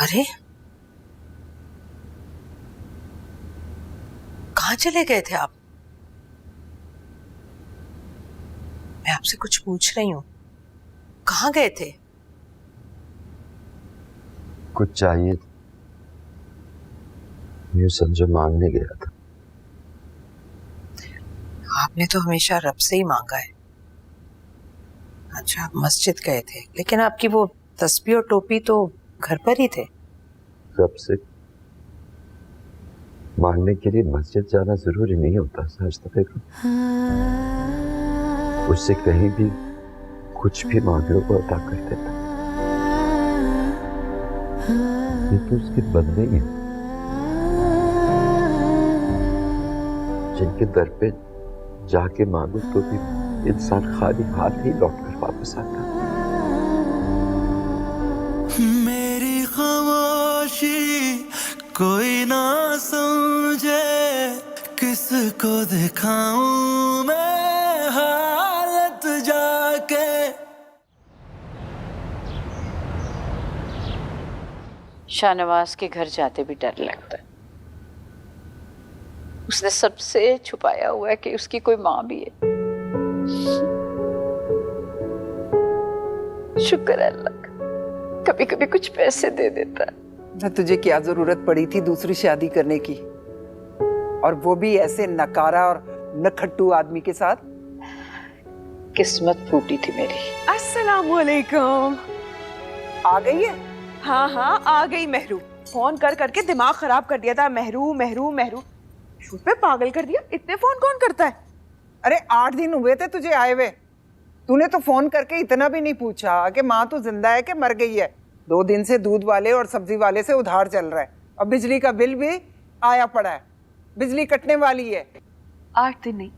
अरे कहाँ चले गए थे आप? मैं आपसे कुछ पूछ रही हूँ, कहाँ गए थे? कुछ चाहिए, ये समझो मांगने गया था। आपने तो हमेशा रब से ही मांगा है। अच्छा, आप मस्जिद गए थे, लेकिन आपकी वो तस्बीह और टोपी तो घर पर ही थे। रब से मांगने के लिए मस्जिद जाना जरूरी नहीं होता साजिदा बेगम। उससे कहीं भी कुछ भी मांग लो वो अता कर देता। ये तो उसके बंदे ही हैं जिनके दर पे जाके मांगो तो भी इंसान खाली हाथ ही लौट कर वापस आता। मेरी खामोशी कोई ना समझे, किसको दिखाऊं मैं हालत जाके। शाहनवाज के घर जाते भी डर लगता है। उसने सबसे छुपाया हुआ है कि उसकी कोई माँ भी है। शुक्र है अल्लाह का, कभी कभी कुछ पैसे दे देता है। ना तुझे क्या जरूरत पड़ी थी दूसरी शादी करने की, और वो भी ऐसे नकारा और नखट्टू आदमी के साथ। किस्मत फूटी थी मेरी। अस्सलामुअलैकुम। आ गई है? हाँ हाँ आ गई महरू। फोन कर करके दिमाग खराब कर दिया था। महरू महरू महरू शुभ पे पागल कर दिया। इतने फोन कौन करता है? अरे 8 दिन हुए थे तुझे आए हुए, तूने तो फोन करके इतना भी नहीं पूछा कि माँ तो जिंदा है कि मर गई है। 2 दिन से दूध वाले और सब्जी वाले से उधार चल रहा है, और बिजली का बिल भी आया पड़ा है। बिजली कटने वाली है। 8 दिन नहीं,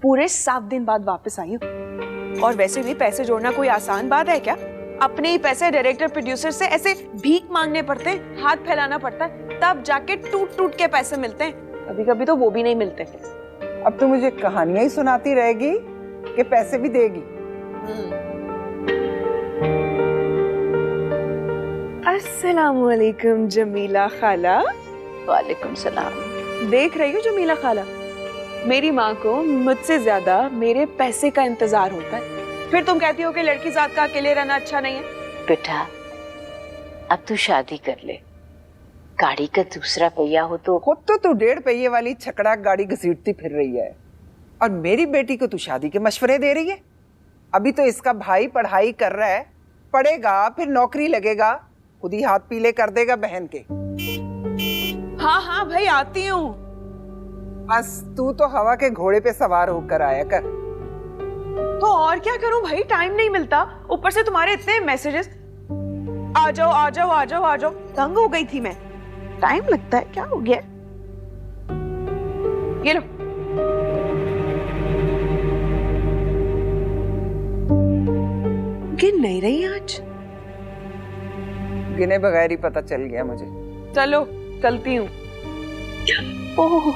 पूरे 7 दिन बाद वापस आई हूँ। और वैसे भी पैसे जोड़ना कोई आसान बात है क्या? अपने ही पैसे डायरेक्टर प्रोड्यूसर से ऐसे भीख मांगने पड़ते हैं, हाथ फैलाना पड़ता है, तब जाके टूट टूट के पैसे मिलते हैं। कभी कभी तो वो भी नहीं मिलते। अब तो मुझे कहानियां ही सुनाती रहेगी कि पैसे भी देगी। अस्सलामुअलैकुम जमीला खाला। वालेकुम सलाम। देख रही हो जमीला खाला, मेरी माँ को मुझसे ज्यादा मेरे पैसे का इंतजार होता है। फिर तुम कहती हो कि लड़की जात का अकेले रहना अच्छा नहीं है। बेटा अब तू शादी कर ले, गाड़ी का दूसरा पहिया हो तो। खुद तो तू 1.5 पहिए वाली छकड़ा गाड़ी घसीटती फिर रही है, और मेरी बेटी को तू शादी के मशवरे दे रही है। अभी तो इसका भाई पढ़ाई कर रहा है, पढ़ेगा फिर नौकरी लगेगा, खुद ही हाथ पीले कर देगा बहन के। हाँ हाँ भाई आती हूँ। बस तू तो हवा के घोड़े पे सवार होकर आया कर। तो और क्या करूं भाई, टाइम नहीं मिलता। ऊपर से तुम्हारे इतने मैसेजेस, आ जाओ आ जाओ आ जाओ आ जाओ। तंग हो गई थी मैं। टाइम लगता है, क्या हो गया? ये लो। गिन नहीं रही आज। गिने बगैर ही पता चल गया मुझे। चलो चलती हूँ। ओह,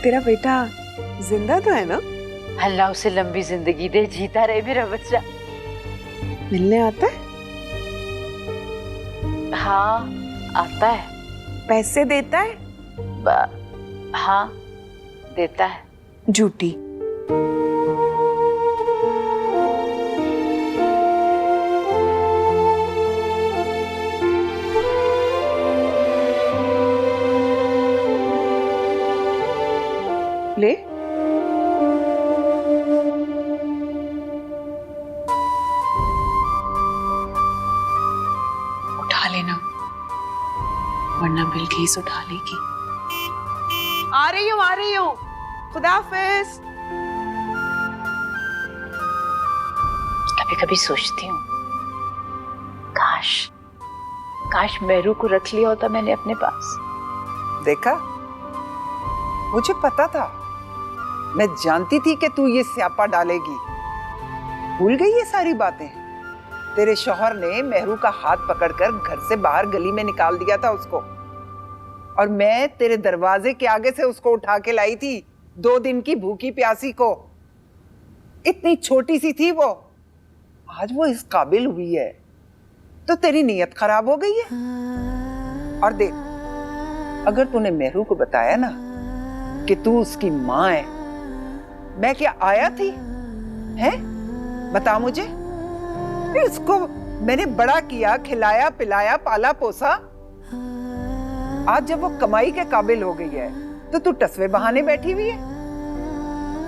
तेरा बेटा जिंदा तो है ना? अल्लाह उसे लंबी जिंदगी दे, जीता रहे मेरा बच्चा। मिलने आता है? हाँ आता है। पैसे देता है? हाँ देता है। झूठी। ले उठा लेना, वरना बिल्किस उठा लेगी। आ रही हूँ। खुदा हाफिज। कभी कभी सोचती हूँ काश मेहरू को रख लिया होता मैंने अपने पास। देखा, मुझे पता था, मैं जानती थी कि तू ये स्यापा डालेगी। भूल गई ये सारी बातें? तेरे शौहर ने मेहरू का हाथ पकड़कर घर से बाहर गली में निकाल दिया था उसको, और मैं तेरे दरवाजे के आगे से उसको उठा के लाई थी 2 दिन की भूखी प्यासी को। इतनी छोटी सी थी वो, आज वो इस काबिल हुई है तो तेरी नीयत खराब हो गई है। और देख, अगर तूने मेहरू को बताया ना कि तू उसकी माँ है, मैं क्या आया थी? हैं? बता मुझे। उसको मैंने बड़ा किया, खिलाया पिलाया, पाला पोसा। आज जब वो कमाई के काबिल हो गई है तो तू टसवे बहाने बैठी हुई है।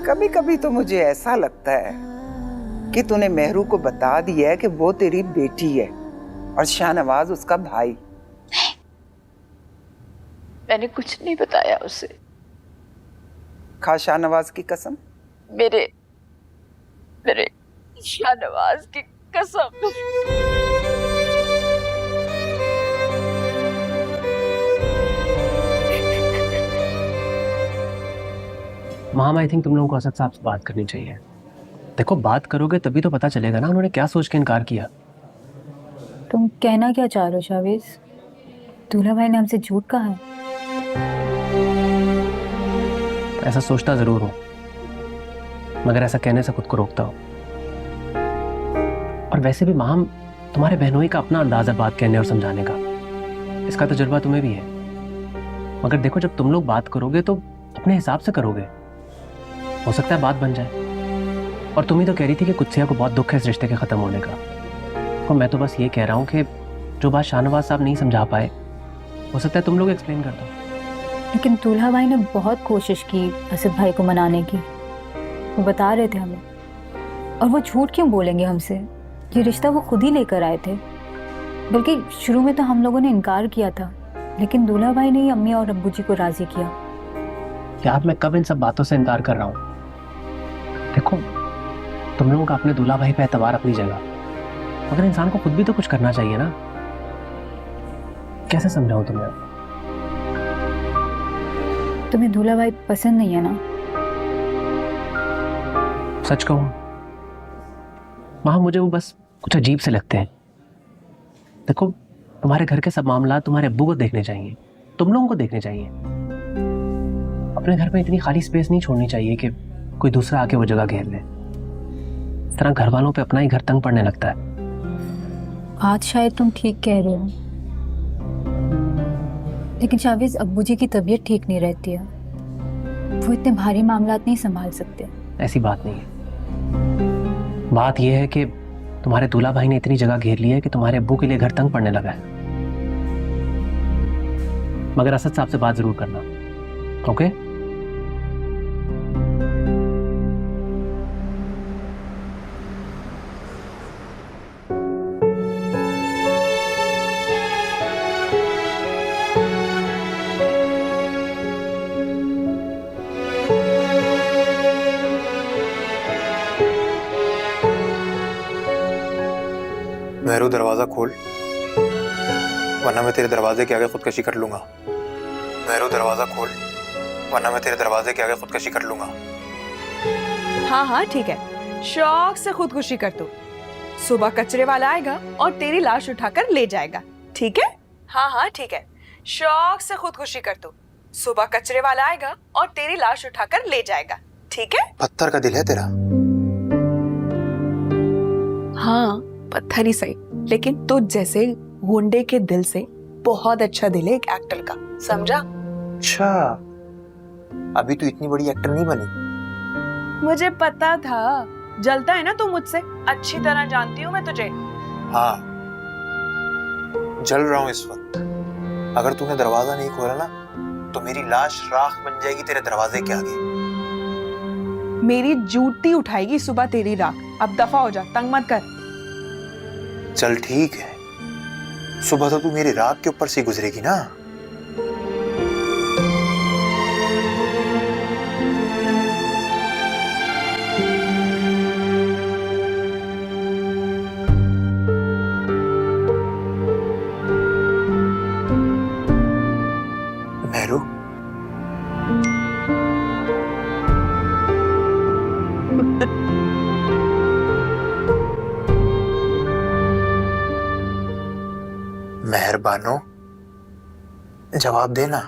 कभी कभी तो मुझे ऐसा लगता है कि तूने मेहरू को बता दिया है कि वो तेरी बेटी है और शाहनवाज उसका भाई। मैंने कुछ नहीं बताया उसे। खा शाहनवाज की कसम। मेरे मेरे शाहनवाज की कसम। माम, आई थिंक तुम लोगों को असद साहब से बात करनी चाहिए। देखो, बात करोगे तभी तो पता चलेगा ना उन्होंने क्या सोच के इनकार किया। तुम कहना क्या चाह रहे हो शावेज? दूल्हा भाई ने हमसे झूठ कहा है? ऐसा सोचता जरूर हूँ, मगर ऐसा कहने से खुद को रोकता हूँ। और वैसे भी माम, तुम्हारे बहनोई का अपना अंदाज है बात कहने और समझाने का। इसका तजुर्बा तुम्हें भी है। मगर देखो, जब तुम लोग बात करोगे तो अपने हिसाब से करोगे। हो सकता है बात बन जाए। और तुम ही तो कह रही थी कि कुत्सिया को बहुत दुख है इस रिश्ते के खत्म होने का। तो मैं तो बस ये कह रहा हूँ कि जो बात शाहनवाज साहब नहीं समझा पाए, हो सकता है तुम लोग एक्सप्लेन कर दो। लेकिन दूल्हा भाई ने बहुत कोशिश की असद भाई को मनाने की। वो बता रहे थे हमें। और वो झूठ क्यों बोलेंगे हमसे? ये रिश्ता वो खुद ही लेकर आए थे। बल्कि शुरू में तो हम लोगों ने इनकार किया था, लेकिन दूल्हा भाई ने ही अम्मी और अब्बू जी को राजी किया। यार, मैं कब इन सब बातों से इनकार कर रहा हूँ? देखो, तुम लोगों का अपने दूल्हा भाई पे एतबार अपनी जगह, मगर इंसान को खुद भी तो कुछ करना चाहिए ना। कैसे समझाऊं तुम्हें? तुम्हें दूल्हा भाई पसंद नहीं है ना? सच कहूं माँ, मुझे वो बस कुछ अजीब से लगते हैं। देखो, तुम्हारे घर के सब मामला तुम्हारे अब्बू को देखने चाहिए, तुम लोगों को देखने चाहिए। अपने घर में इतनी खाली स्पेस नहीं छोड़नी चाहिए कि कोई दूसरा आके वो जगह घेर ले। इस तरह घर वालों पे अपना ही घर तंग पड़ने लगता है। बात शायद तुम ठीक कह रहे हो, लेकिन शावेज, अब्बू जी की तबीयत ठीक नहीं रहती है। वो इतने भारी मामलात नहीं संभाल सकते। ऐसी बात नहीं है। बात यह है कि तुम्हारे दूल्हा भाई ने इतनी जगह घेर ली है कि तुम्हारे अब्बू के लिए घर तंग पड़ने लगा है। मगर असद साहब से बात जरूर करना, ओके? मेहरू, दरवाजा खोल, वरना मैं तेरे दरवाजे के आगे खुदकशी कर लूंगा। मेहरू, दरवाजा खोल, वरना मैं तेरे दरवाजे के आगे खुदकशी कर लूंगा। हाँ हाँ ठीक है, शौक से खुदकुशी कर तू। सुबह कचरे वाला आएगा और तेरी लाश उठाकर ले जाएगा, ठीक है? हाँ हाँ ठीक है, शौक से खुदकुशी कर तू। सुबह कचरे वाला आएगा और तेरी लाश उठाकर ले जाएगा, ठीक है? पत्थर का दिल है तेरा। हाँ, पत्थर ही सही, लेकिन तुझ जैसे गुंडे के दिल से बहुत अच्छा दिल है एक एक्टर का, समझा? अच्छा, अभी तू इतनी बड़ी एक्टर नहीं बनी। मुझे पता था, जलता है ना तू मुझसे, अच्छी तरह जानती हूँ मैं तुझे। हाँ, जल रहा हूँ इस वक्त। अगर तूने दरवाजा नहीं खोला ना तो मेरी लाश राख बन जाएगी तेरे दरवाजे के आगे। मेरी जूती उठाएगी सुबह तेरी राख। अब दफा हो जा, तंग मत कर। चल ठीक है, सुबह तो तू मेरी राख के ऊपर से गुजरेगी ना। मेहरू, मेहरबानो, जवाब देना।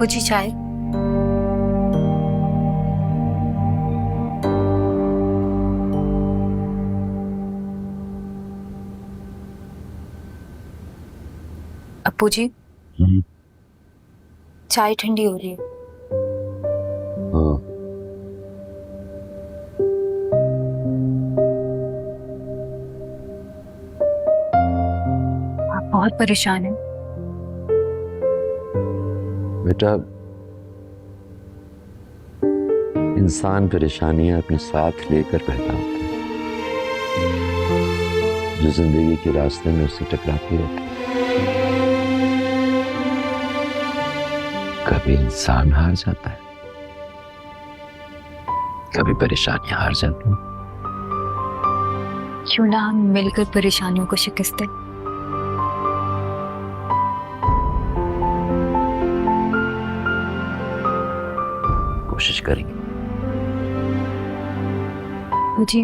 जी चाय। अप्पू जी चाय ठंडी हो रही है। हाँ। आप बहुत परेशान हैं। बेटा, इंसान परेशानियां अपने साथ लेकर पैदा होता है, जो जिंदगी के रास्ते में उससे टकराती रहती है। कभी इंसान हार जाता है, कभी परेशानियां हार जाती हैं। क्यों ना हम मिलकर परेशानियों को शिकस्त दें। कोशिश करेंगे। मुझे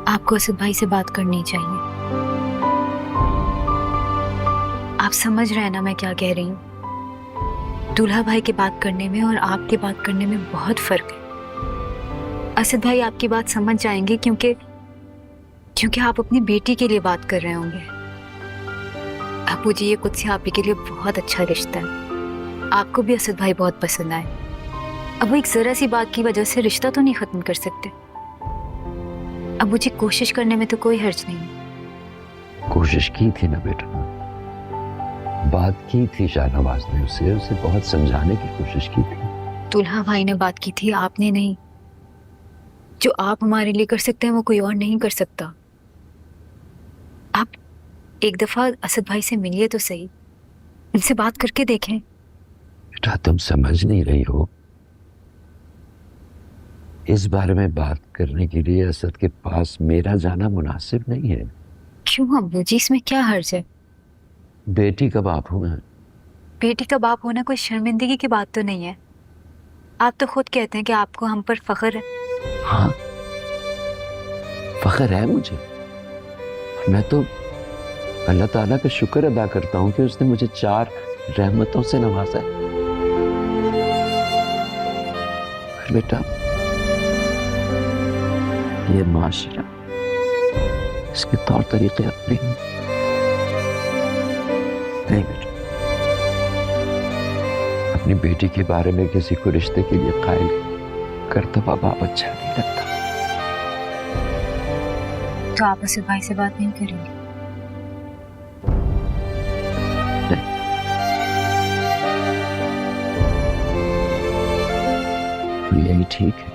आपको असद भाई से बात करनी चाहिए। आप समझ रहे हैं ना मैं क्या कह रही हूँ। दूल्हा भाई की बात करने में और आपकी बात करने में बहुत फर्क है। असद भाई आपकी बात समझ जाएंगे क्योंकि आप अपनी बेटी के लिए बात कर रहे होंगे। अप्पू जी, ये कुछ आप ही के लिए बहुत अच्छा रिश्ता है। आपको भी असद भाई बहुत पसंद आए। अब वो एक जरा सी बात की वजह से रिश्ता तो नहीं खत्म कर सकते। अब्बू जी, कोशिश करने में तो कोई हर्ज नहीं। कोशिश की थी ना बेटा, बात की थी शाहनवाज ने उसे बहुत समझाने की कोशिश की थी। दूल्हा भाई ने बात की थी, आपने नहीं। जो आप हमारे लिए कर सकते हैं वो कोई और नहीं कर सकता। आप एक दफा असद भाई से मिलिए तो सही, उनसे बात करके देखें। बेटा, तुम समझ नहीं रही हो। इस बारे में बात करने के लिए असद के पास मेरा जाना मुनासिब नहीं है। क्यों अब्बू जी, इसमें क्या हर्ज है? बेटी का बाप हूं मैं। बेटी का बाप होना कोई शर्मिंदगी की बात तो नहीं है। आप तो खुद कहते हैं कि आपको हम पर फख्र है। हाँ, फख्र है मुझे। और मैं तो अल्लाह ताला का शुक्र अदा करता हूँ कि उसने मुझे 4 रहमतों से नवाजा है। और बेटा, ये माशरा, इसके तौर तरीके अपने हैं। नहीं बेटा, अपनी बेटी के बारे में किसी को रिश्ते के लिए कायल करता हुआ बाप अच्छा नहीं लगता। तो आप असद भाई से बात नहीं करेंगे? नहीं, यही ठीक है।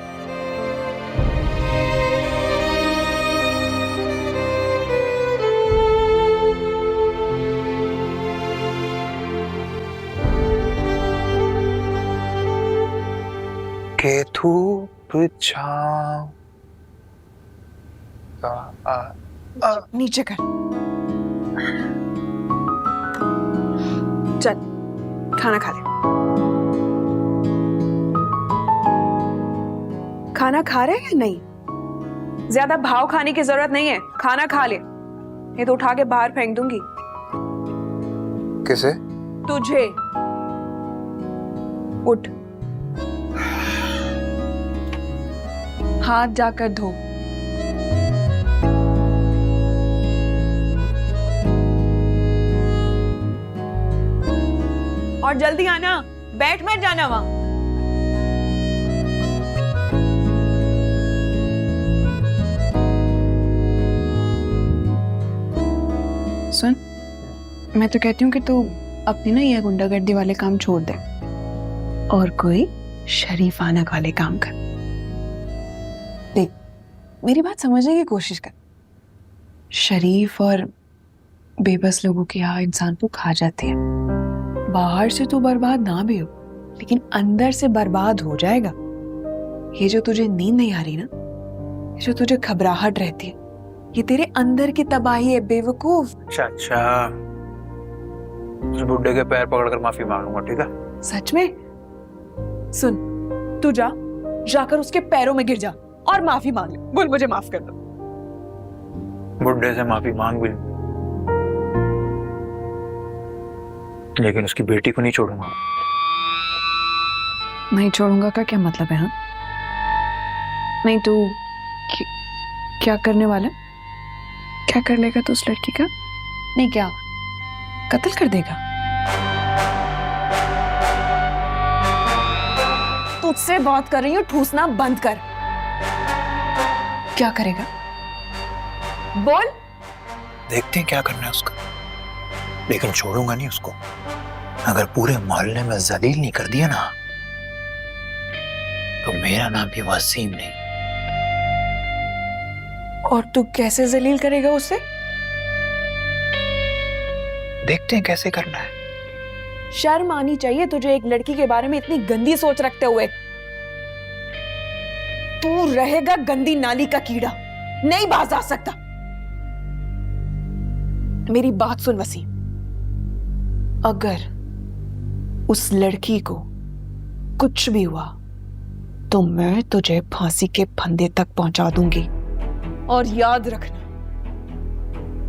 के धूप छाँव नीचे कर। चल खाना खा ले। खाना खा रहे हैं या नहीं? ज्यादा भाव खाने की जरूरत नहीं है, खाना खा ले। ये तो उठा के बाहर फेंक दूंगी। किसे? तुझे। उठ, हाथ जाकर धो। और जल्दी आना, बैठ मत जाना वहां। सुन, मैं तो कहती हूँ कि तू अपनी ना ये गुंडागर्दी वाले काम छोड़ दे और कोई शरीफाना वाले काम कर। देख, मेरी बात समझने की कोशिश कर। शरीफ और बेबस लोगों के यहाँ इंसान को खा जाते हैं। बाहर से तो बर्बाद ना भी हो, लेकिन अंदर से बर्बाद हो जाएगा। ये जो तुझे नींद नहीं आ रही ना, ये जो तुझे घबराहट रहती है, ये तेरे अंदर की तबाही है बेवकूफ। अच्छा, उस बुड्ढे के पैर पकड़कर माफी मांगूंगा, ठीक है? सच में? सुन, तू जाकर उसके पैरों में गिर जा और माफी मांग ले। बोल, मुझे माफ कर दो। बुड्ढे से माफी मांग भी लूं, लेकिन उसकी बेटी को नहीं छोड़ूंगा। नहीं छोड़ूंगा का क्या मतलब है? हाँ, नहीं तू क्या करने वाला? क्या कर लेगा तू उस लड़की का? नहीं क्या कत्ल कर देगा? तुझसे बात कर रही हूँ, ठूसना बंद कर। क्या करेगा बोल। देखते हैं क्या करना है उसका, लेकिन छोड़ूंगा नहीं उसको। अगर पूरे मोहल्ले में जलील नहीं कर दिया ना तो मेरा नाम भी वसीम नहीं। और तू कैसे जलील करेगा उसे? देखते हैं कैसे करना है। शर्म आनी चाहिए तुझे एक लड़की के बारे में इतनी गंदी सोच रखते हुए। तू रहेगा गंदी नाली का कीड़ा, नहीं बाज आ सकता। मेरी बात सुन वसीम, अगर उस लड़की को कुछ भी हुआ तो मैं तुझे फांसी के फंदे तक पहुंचा दूंगी। और याद रखना,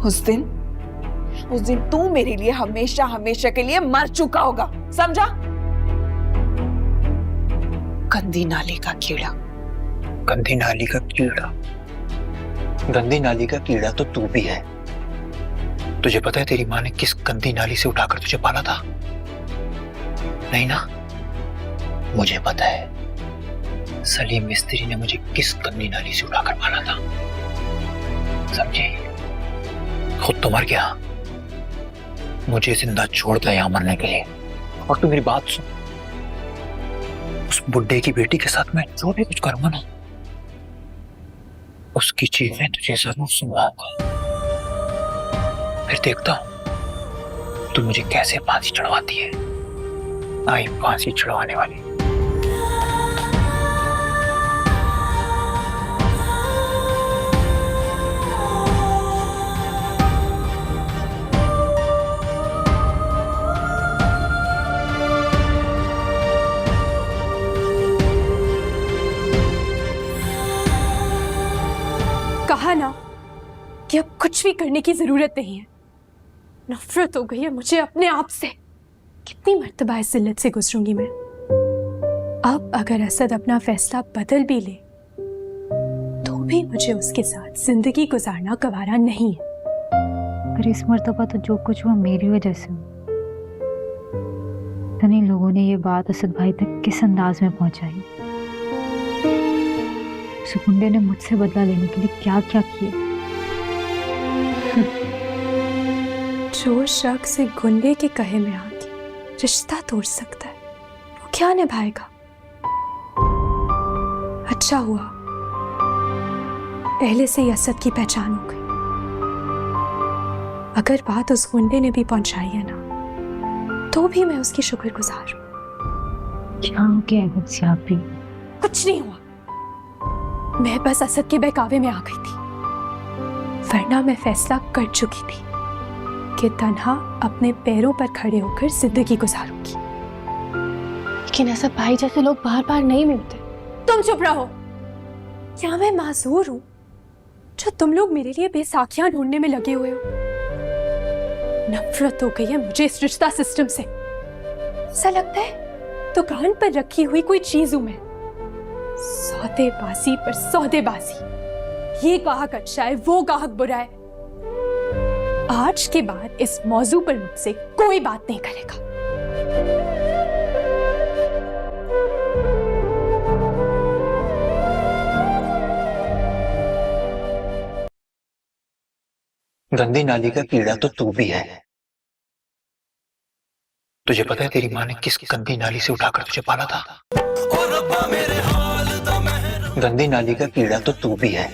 उस दिन तू मेरे लिए हमेशा हमेशा के लिए मर चुका होगा, समझा? गंदी नाली का कीड़ा। गंदी नाली का कीड़ा? गंदी नाली का कीड़ा तो तू भी है। तुझे पता है तेरी माँ ने किस गंदी नाली से उठाकर तुझे पाला था? नहीं ना? मुझे पता है सलीम मिस्त्री ने मुझे किस गंदी नाली से उठाकर पाला था, समझे? खुद तो मर गया, मुझे जिंदा छोड़ता यहां मरने के लिए। और तू मेरी बात सुन, उस बुड्ढे की बेटी के साथ मैं जो भी कुछ करूंगा ना, उसकी चीजें तुझे जरूर सुनाऊंगा। फिर देखता हूं तू मुझे कैसे फांसी चढ़वाती है। आई फांसी चढ़वाने वाली। कहा ना कि अब कुछ भी करने की जरूरत नहीं है। नफरत हो गई है मुझे अपने आप से। कितनी मर्तबा इस जिल्लत से गुजरूंगी मैं। अब अगर असद अपना फैसला बदल भी ले तो भी मुझे उसके साथ जिंदगी गुजारना गवारा नहीं है। पर इस मर्तबा तो जो कुछ हुआ मेरी वजह से हुआ। तनी लोगों ने ये बात असद भाई तक किस अंदाज में पहुंचाई। उस गुंडे ने मुझसे बदला लेने के लिए क्या क्या किया। जो शख्स एक गुंडे के कहे में आके रिश्ता तोड़ सकता है वो क्या निभाएगा? अच्छा हुआ पहले से ही असद की पहचान हो गई। अगर बात उस गुंडे ने भी पहुंचाई है ना तो भी मैं उसकी शुक्रगुजार हूं। क्या हो गया गुस्से आप भी? कुछ नहीं हुआ, मैं बस असद के बहकावे में आ गई थी, वरना मैं फैसला कर चुकी थी कि तन्हा अपने पैरों पर खड़े होकर जिंदगी गुजारूंगी। लेकिन असद भाई जैसे लोग बार बार नहीं मिलते। तुम चुप रहो। क्या मैं मासूर हूं जो तुम लोग मेरे लिए बेसाखियां ढूंढने में लगे हुए हो? नफरत हो गई है मुझे इस रिश्ता सिस्टम से। ऐसा लगता है दुकान पर रखी हुई कोई चीज हूं मैं। सौदेबाजी पर सौदेबाजी, ये गाहक अच्छा है वो गाहक बुरा है। आज के बाद इस मौजू पर मुझसे कोई बात नहीं करेगा। गंदी नाली का कीड़ा तो तू भी है। तुझे पता है तेरी माँ ने किस गंदी नाली से उठाकर तुझे पाला था? गंदी नाली का कीड़ा तो तू भी है।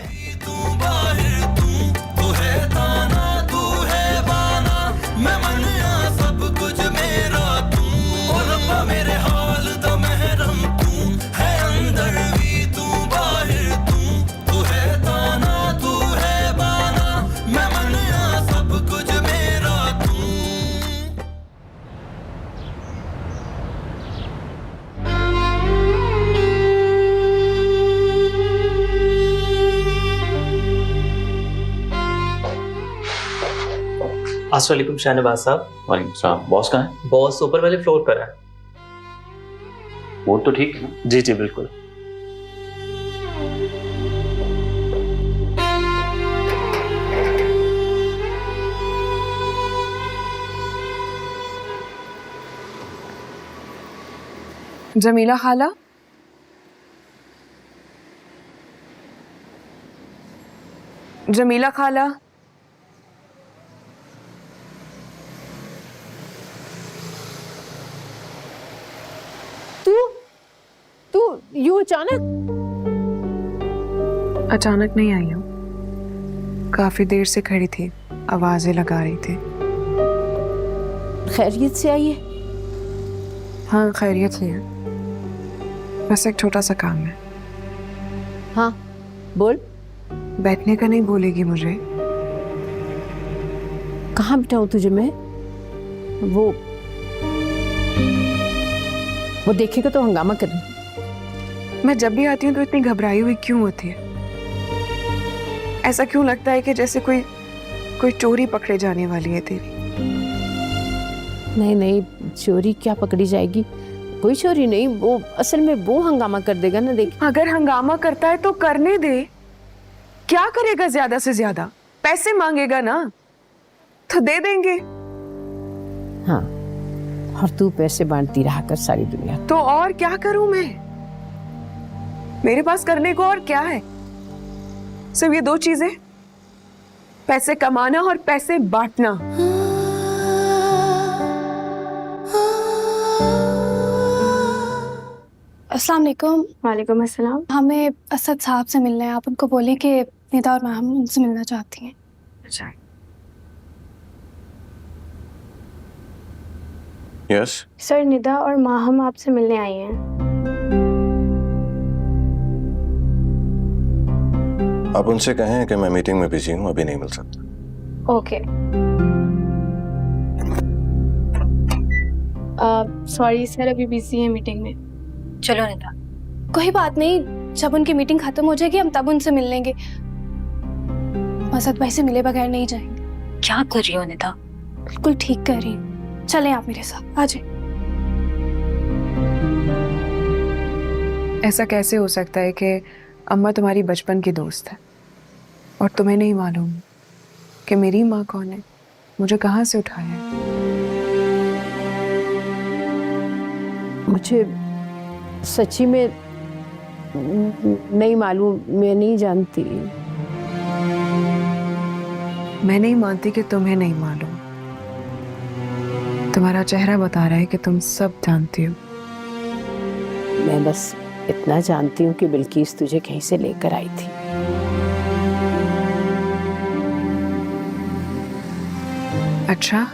अस्सलाम वालेकुम शाहनवाज साहब। वालेकुम सलाम। बॉस कहाँ है? बॉस ऊपर वाले फ्लोर पर है। वो तो ठीक है ना? जी जी बिल्कुल। जमीला खाला, जमीला खाला, तू यूं अचानक? अचानक नहीं आई हूँ, काफी देर से खड़ी थी, आवाजें लगा रही थी। खैरियत से आई है? हाँ खैरियत से है, बस एक छोटा सा काम है। हाँ बोल। बैठने का नहीं बोलेगी मुझे? कहाँ बिठाऊं तुझे मैं? वो देखेगा तो हंगामा कर। मैं जब भी आती हूँ तो इतनी घबराई हुई क्यों होती है? ऐसा क्यों लगता है कि जैसे कोई चोरी पकड़े जाने वाली है तेरी? नहीं नहीं, चोरी क्या पकड़ी जाएगी? कोई चोरी नहीं, वो असल में वो हंगामा कर देगा ना। देख, अगर हंगामा करता है तो करने दे। क्या करेगा ज्यादा से ज्यादा? पैसे मांगेगा ना, तो दे देंगे। हाँ, और तू पैसे बांटती रहा कर सारी दुनिया। तो और क्या करूं मैं? मेरे पास करने को और क्या है? सिर्फ ये 2 चीजें, पैसे कमाना और पैसे बांटना। अस्सलाम वालेकुम। वालेकुम अस्सलाम। हमें असद साहब से मिलना है, आप उनको बोलें कि निदा और माहम उनसे मिलना चाहती हैं। अच्छा। यस सर, निदा और माहम आपसे मिलने आई हैं। आप उनसे कहें कि मैं मीटिंग में बिजी हूँ, अभी नहीं मिल सकता। ओके। सॉरी सर, अभी बिजी है मीटिंग में। चलो निदा। कोई बात नहीं, जब उनकी मीटिंग खत्म हो जाएगी हम तब उनसे मिल लेंगे। असद भाई से मिले बगैर नहीं जाएंगे। क्या कर रही हो निदा? बिल्कुल ठीक कर रही हूँ, चलें आप मेरे साथ, आ जाए। ऐसा कैसे हो सकता है कि अम्मा तुम्हारी बचपन की दोस्त है और तुम्हें नहीं मालूम कि मेरी माँ कौन है, मुझे कहाँ से उठाया है? मुझे सच्ची में नहीं मालूम, मैं नहीं जानती। मैं नहीं मानती कि तुम्हें नहीं मालूम। तुम्हारा चेहरा बता रहा है कि तुम सब जानती हो। मैं बस इतना जानती हूँ कि बिल्किस तुझे कहीं से लेकर आई थी। अच्छा,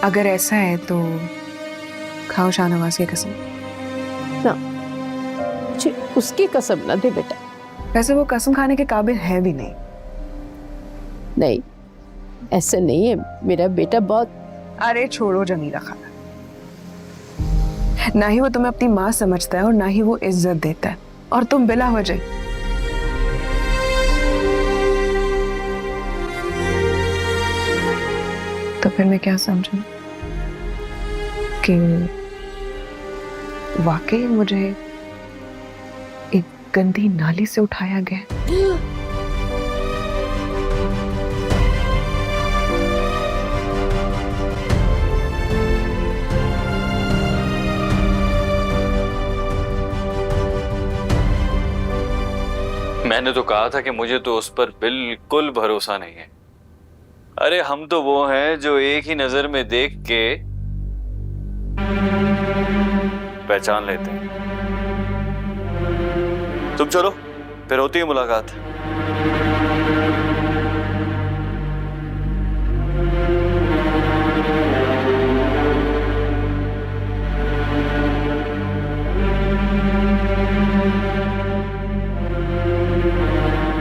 अगर ऐसा है तो खाओ शाहनवाज की कसम। ना, मुझे उसकी कसम ना दे बेटा। वैसे वो कसम खाने के काबिल है भी नहीं। नहीं, ऐसा नहीं है, मेरा बेटा बहुत। अरे छोड़ो जमीला खाला, ना ही वो तुम्हें अपनी माँ समझता है और ना ही वो इज्जत देता है, और तुम बिला वजह। तो फिर मैं क्या समझूं कि वाकई मुझे एक गंदी नाली से उठाया गया। मैंने तो कहा था कि मुझे तो उस पर बिल्कुल भरोसा नहीं है। अरे हम तो वो हैं जो एक ही नजर में देख के पहचान लेते हैं। तुम चलो, फिर होती है मुलाकात।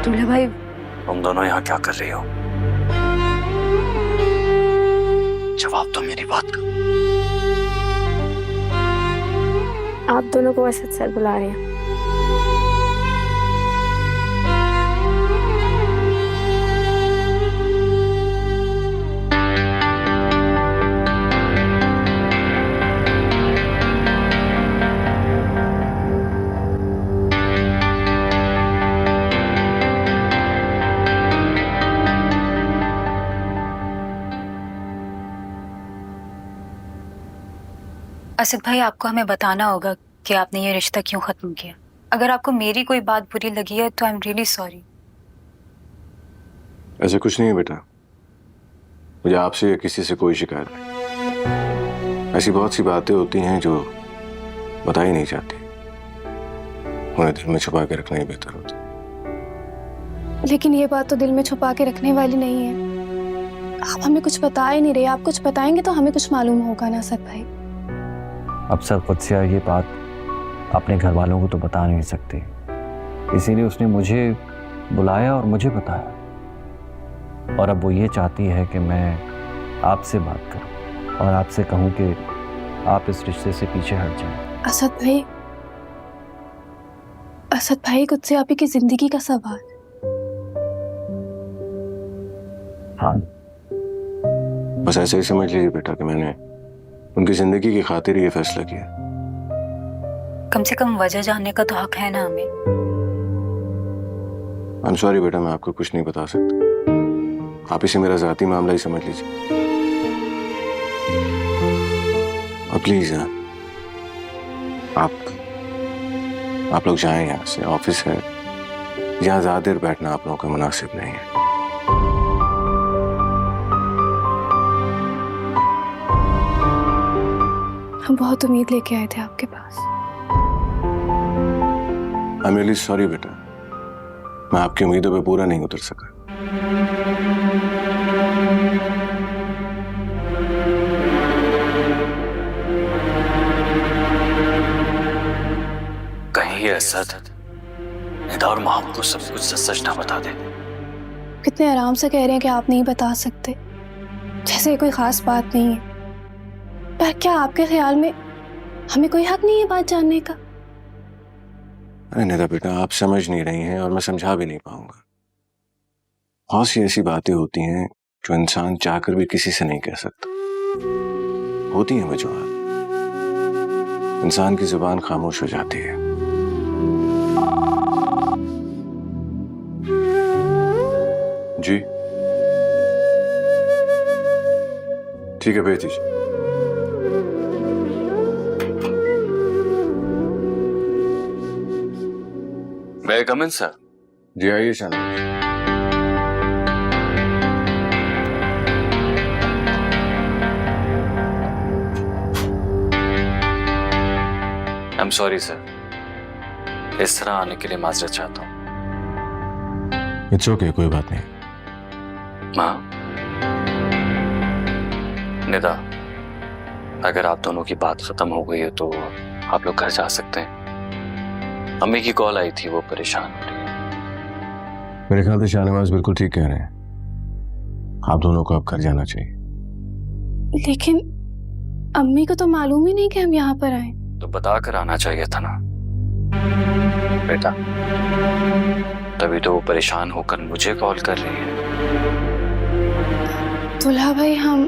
दूल्हा भाई, तुम दोनों यहाँ क्या कर रही हो? जवाब दो मेरी बात का। आप दोनों को असद सर बुला रहे हैं। असद भाई, आपको हमें बताना होगा कि आपने ये रिश्ता क्यों खत्म किया। अगर आपको मेरी कोई बात बुरी लगी है तो आई एम रियली सॉरी। ऐसा कुछ नहीं है बेटा, मुझे आपसे या किसी से कोई शिकायत नहीं। ऐसी बहुत सी बातें होती हैं जो बताई नहीं जाती, उन्हें दिल में छुपा के रखना ही बेहतर होता है। लेकिन ये बात तो दिल में छुपा के रखने वाली नहीं है। आप हमें कुछ बता ही नहीं रहे। आप कुछ बताएंगे तो हमें कुछ मालूम होगा ना असद भाई। अब सर कुत्सिया ये बात अपने घर वालों को तो बता नहीं सकती, इसीलिए उसने मुझे बुलाया और मुझे बताया। और अब वो ये चाहती है कि मैं आपसे बात करूं और आपसे कहूं कि आप इस रिश्ते से पीछे हट जाएं। असद भाई कुत्सिया आप की जिंदगी का सवाल। हाँ, बस ऐसे ही समझ लीजिए बेटा कि मैंने उनकी जिंदगी की खातिर ये फैसला किया। कम से कम वजह जानने का तो हक है ना हमें। आई एम सॉरी बेटा, मैं आपको कुछ नहीं बता सकता। आप इसे मेरा जाती मामला ही समझ लीजिए। और प्लीज आप लोग जाएं यहाँ से। ऑफिस है, यहाँ ज्यादा देर बैठना आप लोगों का मुनासिब नहीं है। हम बहुत उम्मीद लेके आए थे आपके पास। आई एम रियली सॉरी बेटा, मैं आपकी उम्मीदों पे पूरा नहीं उतर सका। कहीं ये असद निदा और माम को सब कुछ सच ना बता दे। कितने आराम से कह रहे हैं कि आप नहीं बता सकते, जैसे कोई खास बात नहीं है। पर क्या आपके ख्याल में हमें कोई हक नहीं है बात जानने का? अरे निदा बेटा, आप समझ नहीं रही हैं और मैं समझा भी नहीं पाऊंगा। बहुत सी ऐसी बातें होती हैं जो इंसान चाहकर भी किसी से नहीं कह सकता। होती हैं वजूहात, इंसान की जुबान खामोश हो जाती है। जी ठीक है, भेज दीजिए। May I come in, sir? जी आइए शाहनवाज। I'm sorry, sir. इस तरह आने के लिए माजरत चाहता हूँ। इट्स ओके, कोई बात नहीं। माँ, निदा, अगर आप दोनों की बात खत्म हो गई है तो आप लोग घर जा सकते हैं। अम्मी की कॉल आई थी, वो परेशान हो रही है। मेरे ख्याल से शाहनवाज बिल्कुल ठीक कह रहे हैं, आप दोनों को अब घर जाना चाहिए। लेकिन अम्मी को तो मालूम ही नहीं कि हम यहाँ पर आए। तो बता कर आना चाहिए था ना बेटा, तभी तो वो परेशान होकर मुझे कॉल कर रही है। दुल्हा भाई, हम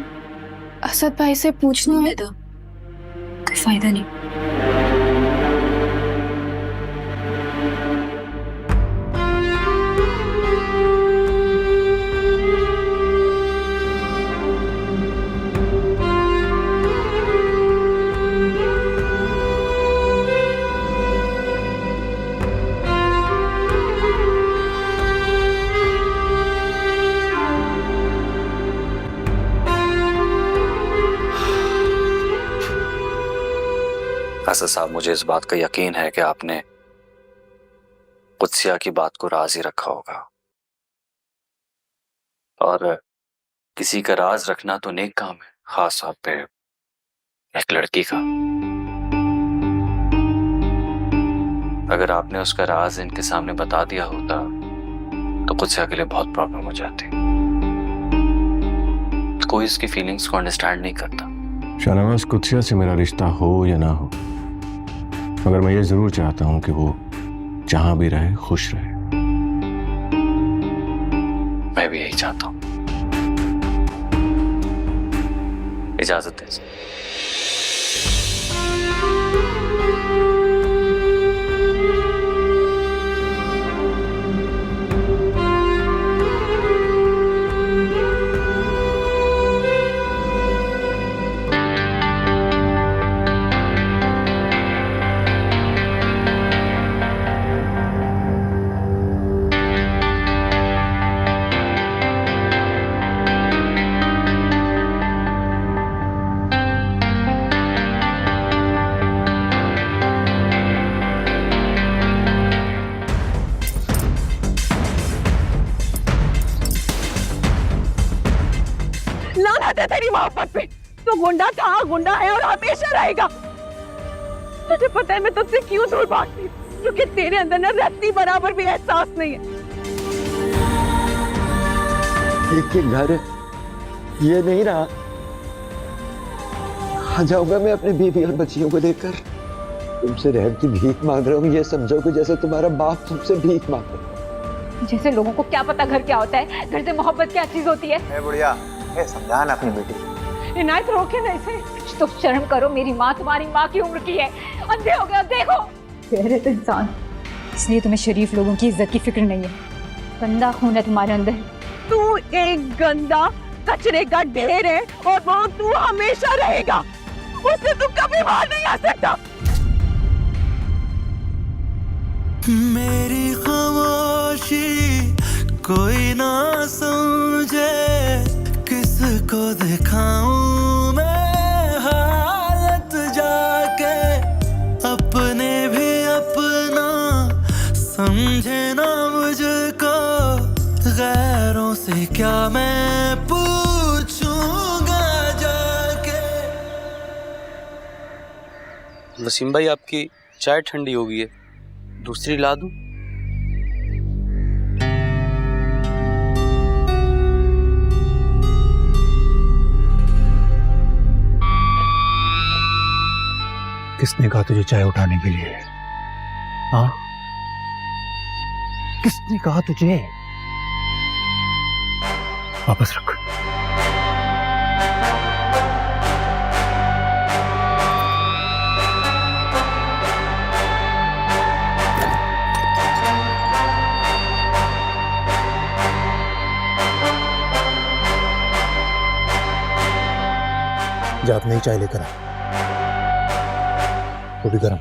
असद भाई से पूछना है। कोई फायदा नहीं। असद साहब, मुझे इस बात का यकीन है कि आपने कुत्सिया की बात को राज ही रखा होगा, और किसी का राज रखना तो नेक काम है, खास तौर पे एक लड़की का। अगर आपने उसका राज इनके सामने बता दिया होता तो कुत्सिया के लिए बहुत प्रॉब्लम हो जाती। कोई इसकी फीलिंग्स को अंडरस्टैंड नहीं करता। शाहनवाज, कुत्सिया से मेरा रिश्ता हो या ना हो, मगर मैं ये जरूर चाहता हूं कि वो जहां भी रहे खुश रहे। मैं भी यही चाहता हूं। इजाजत है। मेरी मोहब्बत पे। तो गुंडा था, गुंडा है और हमेशा रहेगा। तुझे पता है मैं तुझसे क्यों दूर भागती हूँ? क्योंकि तेरे अंदर ना रत्ती बराबर भी एहसास नहीं है। एक घर ये नहीं रहा। आ जाऊंगा मैं अपनी बीवी और बच्चियों को लेकर। तुमसे रहम की भीख मांग रहा हूँ, ये समझो कि जैसे तुम्हारा बाप तुमसे भीख मांग रहा है। जैसे लोगों को क्या पता घर क्या होता है, घर से मोहब्बत क्या चीज होती है। बुढ़िया, समझा ना अपनी बेटी। इनायत रोके ना इसे। तो शर्म करो, मेरी माँ तुम्हारी माँ की उम्र की है। अंधे हो गए, देखो। गैरत इंसान, इसलिए तुम्हें शरीफ लोगों की इज्जत की फिक्र नहीं है। गंदा खून है तुम्हारे अंदर। तू एक गंदा कचरे का ढेर है और वो तू हमेशा रहेगा। उससे तू कभी बाहर नहीं आ सकता। मेरी खामोशी कोई ना समझे, किसको दिखाऊं मैं हालत जाके। अपने भी अपना समझे ना मुझको, गैरों से क्या मैं पूछूंगा जाके। वसीम भाई, आपकी चाय ठंडी हो गई है, दूसरी ला दूं? किसने कहा तुझे चाय उठाने के लिए? हाँ, किसने कहा तुझे? वापस रख। जा नई चाय लेकर आ, वो भी गरम।